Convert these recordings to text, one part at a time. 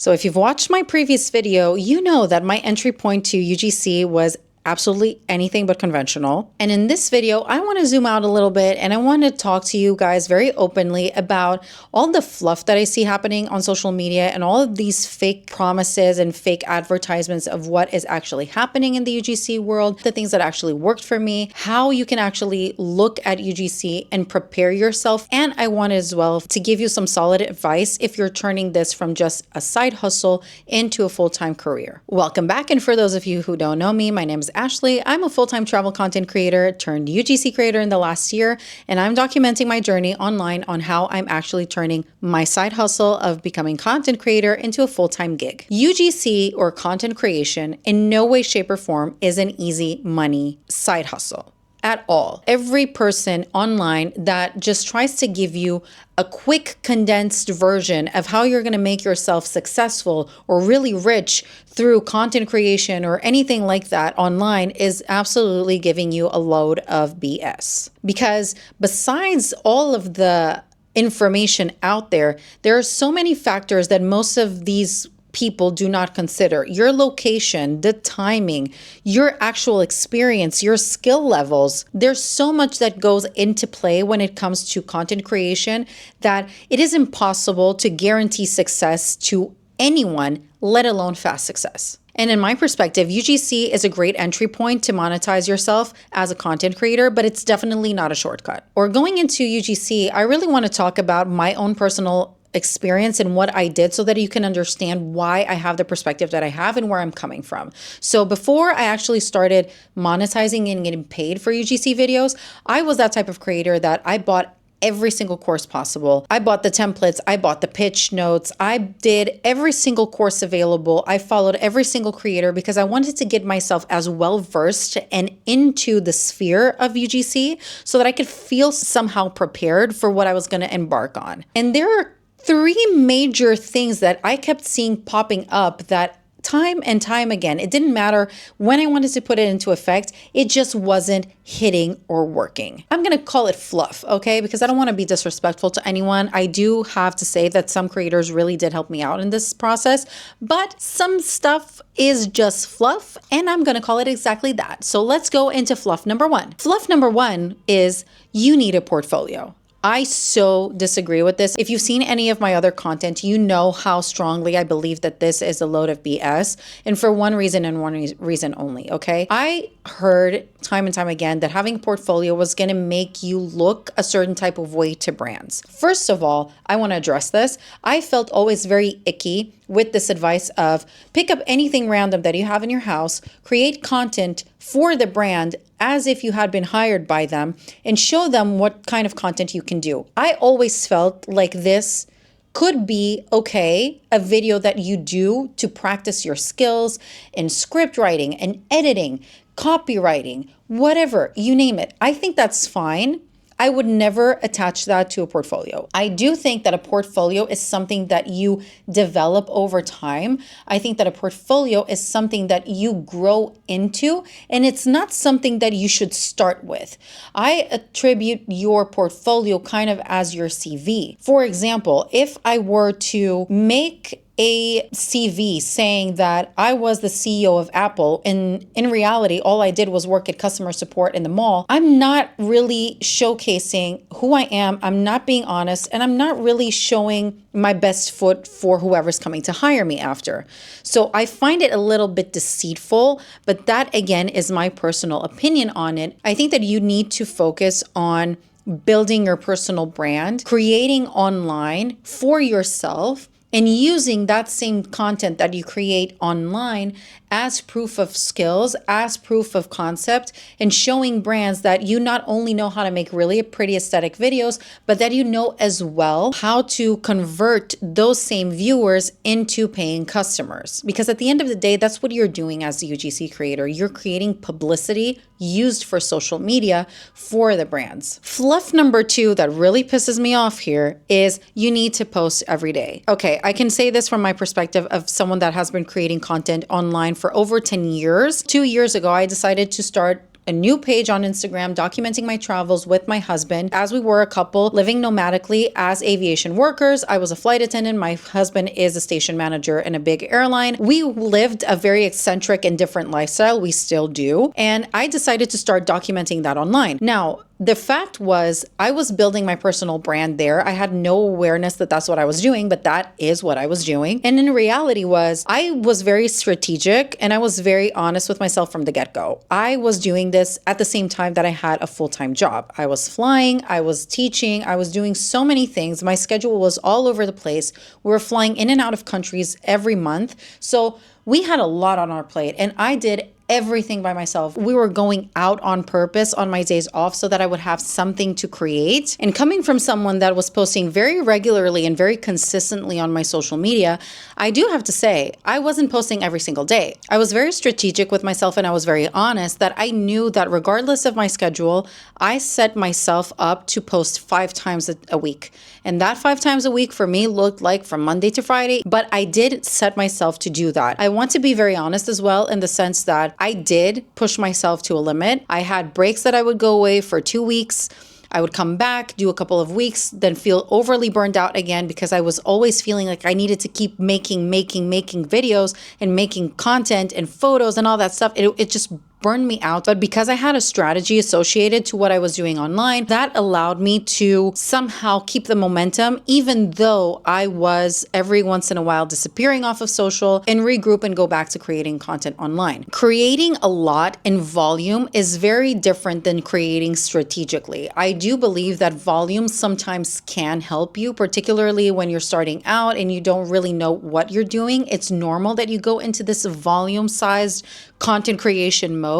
So if you've watched my previous video, you know that my entry point to UGC was absolutely anything but conventional. And in this video, I want to zoom out a little bit and I want to talk to you guys very openly about all the fluff that I see happening on social media and all of these fake promises and fake advertisements of what is actually happening in the UGC world, the things that actually worked for me, how you can actually look at UGC and prepare yourself. And I wanted as well to give you some solid advice if you're turning this from just a side hustle into a full-time career. Welcome back. And for those of you who don't know me, my name is Ashley. I'm a full-time travel content creator turned UGC creator in the last year, and I'm documenting my journey online on how I'm actually turning my side hustle of becoming content creator into a full-time gig. UGC, or content creation, in no way, shape, or form is an easy money side hustle at all. Every person online that just tries to give you a quick condensed version of how you're going to make yourself successful or really rich through content creation or anything like that online is absolutely giving you a load of BS. Because besides all of the information out there, there are so many factors that most of these people do not consider. Your location, the timing, your actual experience, your skill levels. There's so much that goes into play when it comes to content creation that it is impossible to guarantee success to anyone, let alone fast success. And in my perspective, UGC is a great entry point to monetize yourself as a content creator, but it's definitely not a shortcut. Or going into UGC, I really want to talk about my own personal experience and what I did so that you can understand why I have the perspective that I have and where I'm coming from. So before I actually started monetizing and getting paid for UGC videos, I was that type of creator that I bought every single course possible. I bought the templates, I bought the pitch notes, I did every single course available. I followed every single creator because I wanted to get myself as well versed and into the sphere of UGC so that I could feel somehow prepared for what I was going to embark on. And there are three major things that I kept seeing popping up that time and time again, it didn't matter when I wanted to put it into effect, it just wasn't hitting or working. I'm going to call it fluff, okay? Because I don't want to be disrespectful to anyone. I do have to say that some creators really did help me out in this process, but some stuff is just fluff, and I'm going to call it exactly that. So let's go into fluff number one. Fluff number one is you need a portfolio. I so disagree with this. If you've seen any of my other content, you know how strongly I believe that this is a load of BS. And for one reason and one reason only, okay? I heard time and time again that having a portfolio was going to make you look a certain type of way to brands. First of all, I want to address this. I felt always very icky with this advice of pick up anything random that you have in your house, create content for the brand as if you had been hired by them, and show them what kind of content you can do. I always felt like this could be okay, a video that you do to practice your skills in script writing and editing, copywriting, whatever, you name it. I think that's fine. I would never attach that to a portfolio. I do think that a portfolio is something that you develop over time. I think that a portfolio is something that you grow into, and it's not something that you should start with. I attribute your portfolio kind of as your CV. For example, if I were to make a CV saying that I was the CEO of Apple, and in reality, all I did was work at customer support in the mall, I'm not really showcasing who I am. I'm not being honest, and I'm not really showing my best foot for whoever's coming to hire me after. So I find it a little bit deceitful, but that again is my personal opinion on it. I think that you need to focus on building your personal brand, creating online for yourself, and using that same content that you create online as proof of skills, as proof of concept, and showing brands that you not only know how to make really pretty aesthetic videos, but that you know as well how to convert those same viewers into paying customers. Because at the end of the day, that's what you're doing as a UGC creator. You're creating publicity used for social media for the brands. Fluff number two that really pisses me off here is you need to post every day. Okay, I can say this from my perspective of someone that has been creating content online for over 10 years. 2 years ago, I decided to start a new page on Instagram documenting my travels with my husband, as we were a couple living nomadically as aviation workers. I was a flight attendant. My husband is a station manager in a big airline. We lived a very eccentric and different lifestyle. We still do. And I decided to start documenting that online. Now, the fact was, I was building my personal brand there. I had no awareness that that's what I was doing, but that is what I was doing. And in reality I was very strategic and I was very honest with myself from the get-go. I was doing this at the same time that I had a full-time job. I was flying, I was teaching, I was doing so many things. My schedule was all over the place. We were flying in and out of countries every month. So we had a lot on our plate and I did everything by myself. We were going out on purpose on my days off so that I would have something to create. And coming from someone that was posting very regularly and very consistently on my social media, I do have to say, I wasn't posting every single day. I was very strategic with myself and I was very honest that I knew that regardless of my schedule, I set myself up to post 5 times a week. And that 5 times a week for me looked like from Monday to Friday, but I did set myself to do that. I want to be very honest as well in the sense that I did push myself to a limit. I had breaks that I would go away for 2 weeks. I would come back, do a couple of weeks, then feel overly burned out again because I was always feeling like I needed to keep making videos and making content and photos and all that stuff. It just burned me out. But because I had a strategy associated to what I was doing online, that allowed me to somehow keep the momentum, even though I was every once in a while disappearing off of social and regroup and go back to creating content online. Creating a lot in volume is very different than creating strategically. I do believe that volume sometimes can help you, particularly when you're starting out and you don't really know what you're doing. It's normal that you go into this volume-sized content creation mode.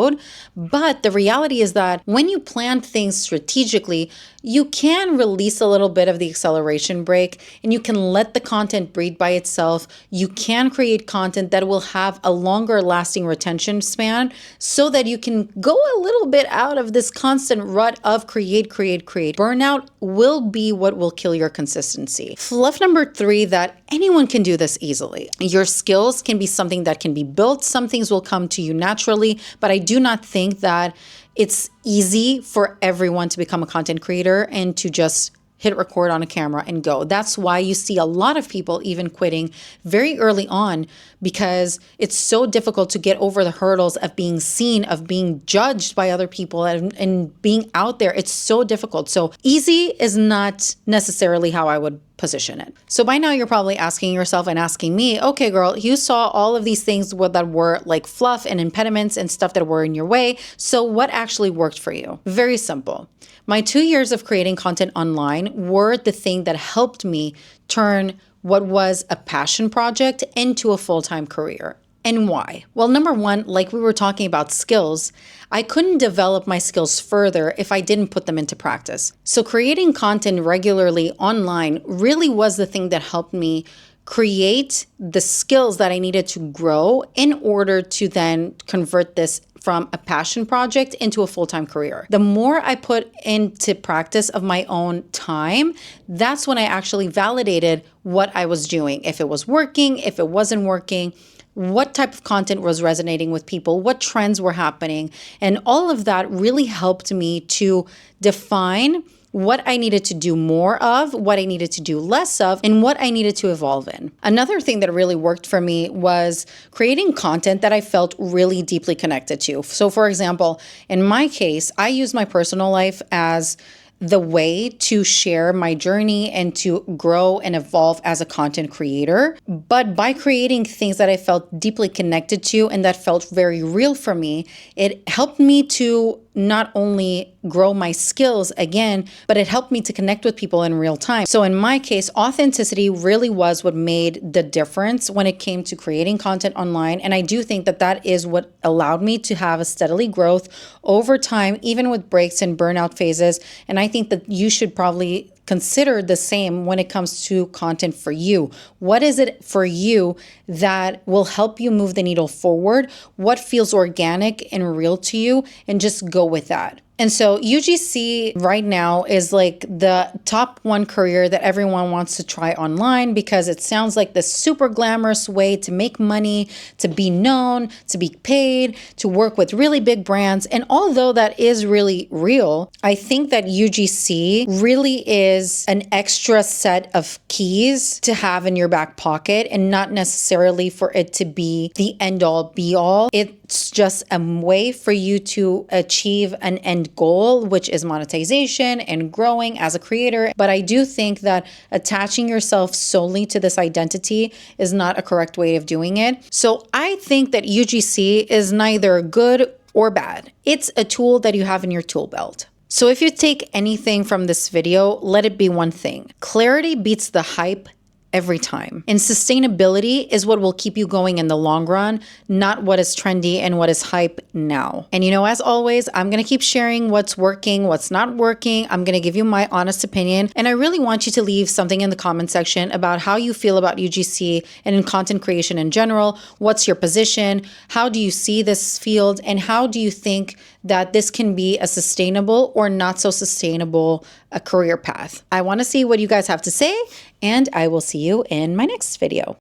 But the reality is that when you plan things strategically, you can release a little bit of the acceleration brake and you can let the content breathe by itself. You can create content that will have a longer lasting retention span so that you can go a little bit out of this constant rut of create. Burnout will be what will kill your consistency. Fluff number 3, that anyone can do this easily. Your skills can be something that can be built. Some things will come to you naturally, but I do not think that it's easy for everyone to become a content creator and to just hit record on a camera and go. That's why you see a lot of people even quitting very early on because it's so difficult to get over the hurdles of being seen, of being judged by other people and being out there. It's so difficult. So easy is not necessarily how I would position it. So by now you're probably asking yourself and asking me, okay, girl, you saw all of these things that were like fluff and impediments and stuff that were in your way. So what actually worked for you? Very simple. My 2 years of creating content online were the thing that helped me turn what was a passion project into a full-time career. And why? Well, number one, like we were talking about skills, I couldn't develop my skills further if I didn't put them into practice. So creating content regularly online really was the thing that helped me create the skills that I needed to grow in order to then convert this from a passion project into a full-time career. The more I put into practice of my own time, that's when I actually validated what I was doing. If it was working, if it wasn't working, what type of content was resonating with people, what trends were happening. And all of that really helped me to define what I needed to do more of, what I needed to do less of, and what I needed to evolve in. Another thing that really worked for me was creating content that I felt really deeply connected to. So for example, in my case, I use my personal life as the way to share my journey and to grow and evolve as a content creator. But by creating things that I felt deeply connected to and that felt very real for me, it helped me to not only grow my skills again, but it helped me to connect with people in real time. So in my case, authenticity really was what made the difference when it came to creating content online. And I do think that that is what allowed me to have a steadily growth over time, even with breaks and burnout phases. And I think that you should probably consider the same when it comes to content for you. What is it for you that will help you move the needle forward? What feels organic and real to you? And just go with that. And so UGC right now is like the top one career that everyone wants to try online because it sounds like this super glamorous way to make money, to be known, to be paid, to work with really big brands. And although that is really real, I think that UGC really is an extra set of keys to have in your back pocket and not necessarily for it to be the end all be all. It's just a way for you to achieve an end goal, which is monetization and growing as a creator. But I do think that attaching yourself solely to this identity is not a correct way of doing it. So I think that UGC is neither good or bad. It's a tool that you have in your tool belt. So if you take anything from this video, let it be one thing. Clarity beats the hype every time. And sustainability is what will keep you going in the long run, not what is trendy and what is hype now. And you know, as always, I'm going to keep sharing what's working, what's not working. I'm going to give you my honest opinion. And I really want you to leave something in the comment section about how you feel about UGC and in content creation in general. What's your position? How do you see this field? And how do you think that this can be a sustainable or not so sustainable a career path? I want to see what you guys have to say, and I will see you in my next video.